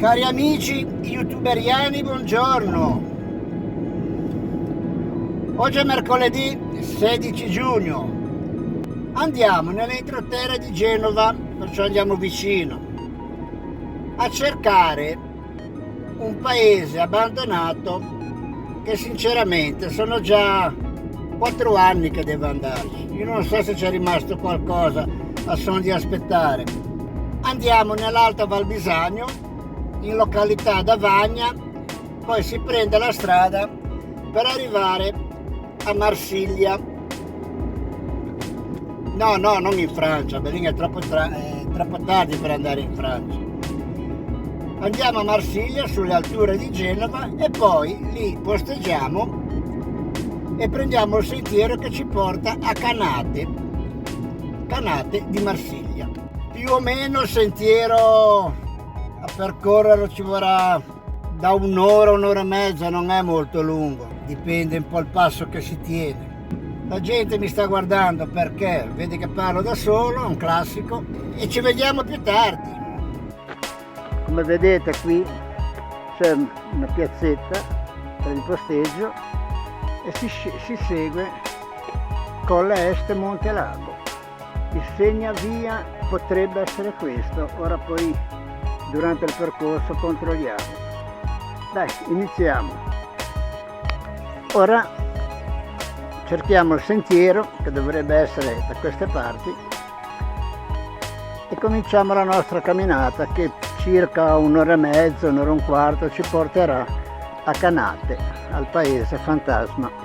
Cari amici youtuberiani, buongiorno. Oggi è mercoledì 16 giugno. Andiamo nell'entroterra di Genova, perciò andiamo vicino, a cercare un paese abbandonato che sinceramente sono già 4 anni che devo andarci. Io non so se c'è rimasto qualcosa a son di aspettare. Andiamo nell'Alta Val Bisagno, in località Davagna, poi si prende la strada per arrivare a Marsiglia. No, non in Francia, Berlino è troppo tardi per andare in Francia. Andiamo a Marsiglia, sulle alture di Genova, e poi lì posteggiamo e prendiamo il sentiero che ci porta a Canate di Marsiglia. Più o meno il sentiero a percorrerlo ci vorrà da un'ora e mezza, non è molto lungo, dipende un po' il passo che si tiene. La gente mi sta guardando perché vede che parlo da solo, è un classico, e ci vediamo più tardi. Come vedete qui c'è una piazzetta per il posteggio e si segue Colle Est Monte Lago. Il segnavia potrebbe essere questo, ora poi durante il percorso controlliamo. Dai, iniziamo. Ora cerchiamo il sentiero che dovrebbe essere da queste parti e cominciamo la nostra camminata che circa un'ora e mezza, un'ora e un quarto ci porterà a Canate, al paese fantasma.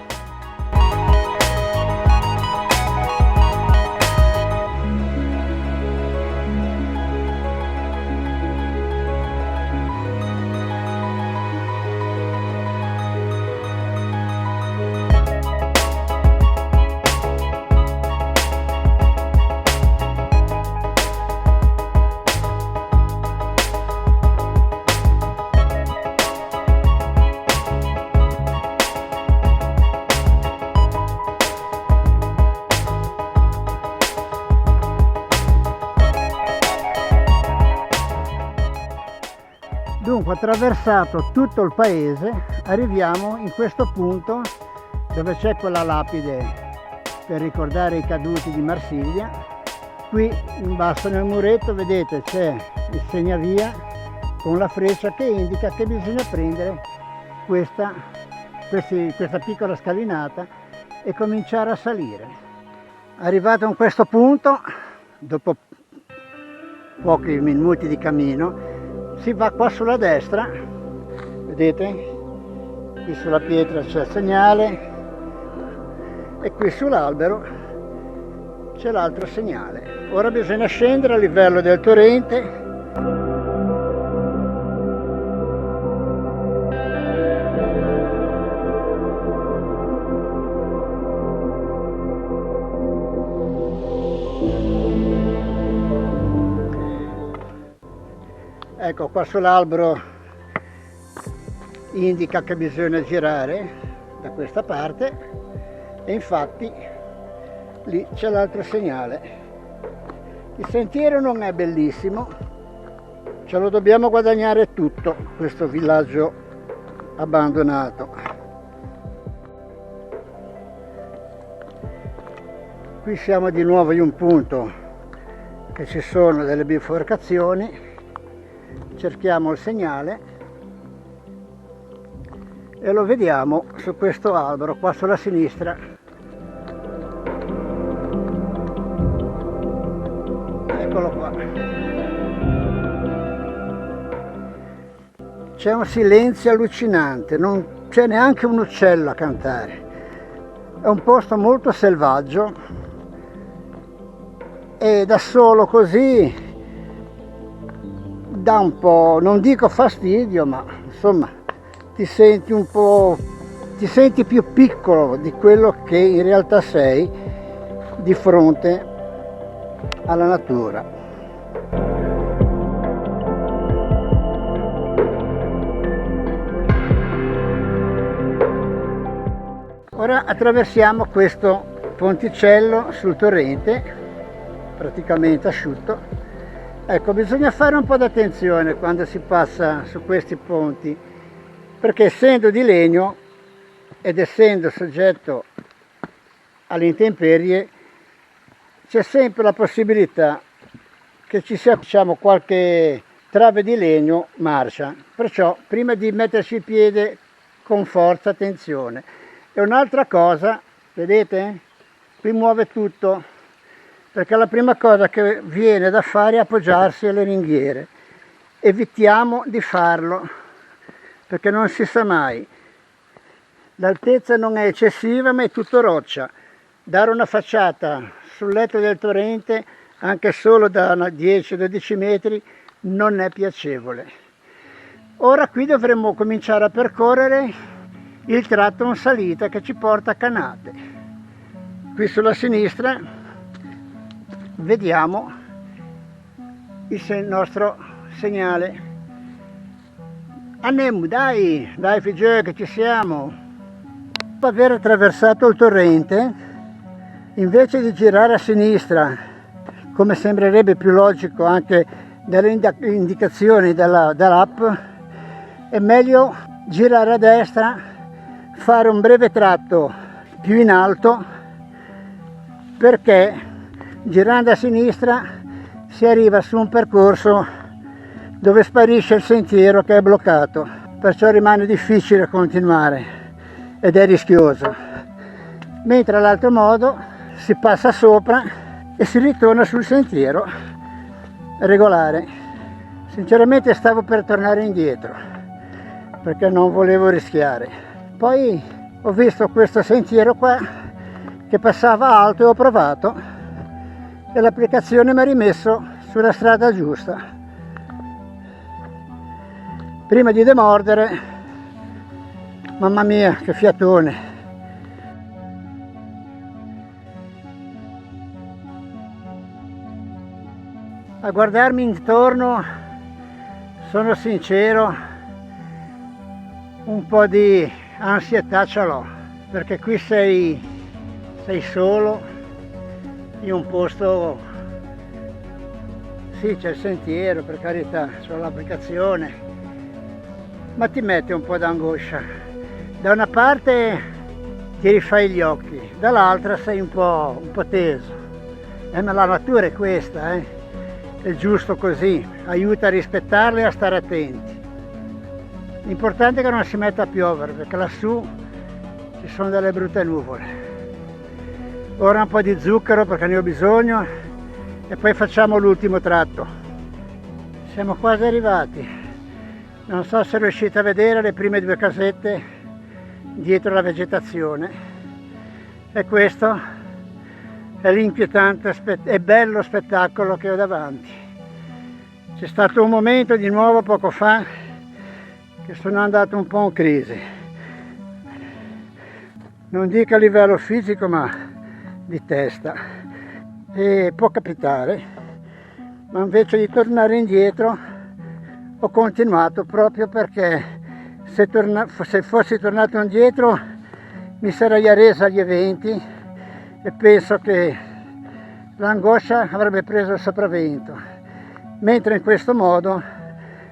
Dunque, attraversato tutto il paese, arriviamo in questo punto dove c'è quella lapide per ricordare i caduti di Marsiglia. Qui in basso nel muretto vedete c'è il segnavia con la freccia che indica che bisogna prendere questa piccola scalinata e cominciare a salire. Arrivato in questo punto, dopo pochi minuti di cammino, si va qua sulla destra, vedete? Qui sulla pietra c'è il segnale e qui sull'albero c'è l'altro segnale. Ora bisogna scendere a livello del torrente. Ecco, qua sull'albero indica che bisogna girare da questa parte e infatti lì c'è l'altro segnale. Il sentiero non è bellissimo, ce lo dobbiamo guadagnare tutto, questo villaggio abbandonato. Qui siamo di nuovo in un punto che ci sono delle biforcazioni. Cerchiamo il segnale e lo vediamo su questo albero qua sulla sinistra. Eccolo qua. C'è un silenzio allucinante, non c'è neanche un uccello a cantare. È un posto molto selvaggio e da solo così dà un po', non dico fastidio, ma insomma ti senti più piccolo di quello che in realtà sei di fronte alla natura. Ora attraversiamo questo ponticello sul torrente, praticamente asciutto. Ecco, bisogna fare un po' d'attenzione quando si passa su questi ponti, perché essendo di legno ed essendo soggetto alle intemperie, c'è sempre la possibilità che ci sia, diciamo, qualche trave di legno marcia. Perciò prima di metterci il piede con forza, attenzione. E un'altra cosa, vedete? Qui muove tutto, perché la prima cosa che viene da fare è appoggiarsi alle ringhiere. Evitiamo di farlo, perché non si sa mai. L'altezza non è eccessiva, ma è tutto roccia. Dare una facciata sul letto del torrente, anche solo da 10-12 metri, non è piacevole. Ora qui dovremmo cominciare a percorrere il tratto in salita che ci porta a Canate. Qui sulla sinistra vediamo il nostro segnale. Andiamo, dai figlio che ci siamo. Dopo aver attraversato il torrente, invece di girare a sinistra, come sembrerebbe più logico anche dalle indicazioni dell'app, è meglio girare a destra, fare un breve tratto più in alto, perché girando a sinistra si arriva su un percorso dove sparisce il sentiero che è bloccato, perciò rimane difficile continuare ed è rischioso, mentre all'altro modo si passa sopra e si ritorna sul sentiero regolare. Sinceramente stavo per tornare indietro perché non volevo rischiare. Poi ho visto questo sentiero qua che passava alto e ho provato e l'applicazione mi ha rimesso sulla strada giusta. Prima di demordere, mamma mia che fiatone. A guardarmi intorno, sono sincero, un po' di ansietà ce l'ho, perché qui sei solo in un posto, sì c'è il sentiero per carità, c'è l'applicazione, ma ti mette un po' d'angoscia. Da una parte ti rifai gli occhi, dall'altra sei un po' teso. Ma la natura è questa, È giusto così, aiuta a rispettarle e a stare attenti. L'importante è che non si metta a piovere, perché lassù ci sono delle brutte nuvole. Ora un po' di zucchero perché ne ho bisogno e poi facciamo l'ultimo tratto. Siamo quasi arrivati. Non so se riuscite a vedere le prime due casette dietro la vegetazione. E questo è l'inquietante e bello spettacolo che ho davanti. C'è stato un momento di nuovo poco fa che sono andato un po' in crisi, non dico a livello fisico ma di testa, e può capitare, ma invece di tornare indietro ho continuato, proprio perché se fossi tornato indietro mi sarei arreso agli eventi e penso che l'angoscia avrebbe preso il sopravvento, mentre in questo modo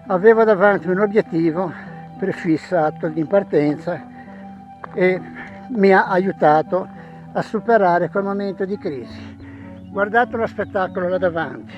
avevo davanti un obiettivo prefissato in partenza e mi ha aiutato a superare quel momento di crisi. Guardate lo spettacolo là davanti.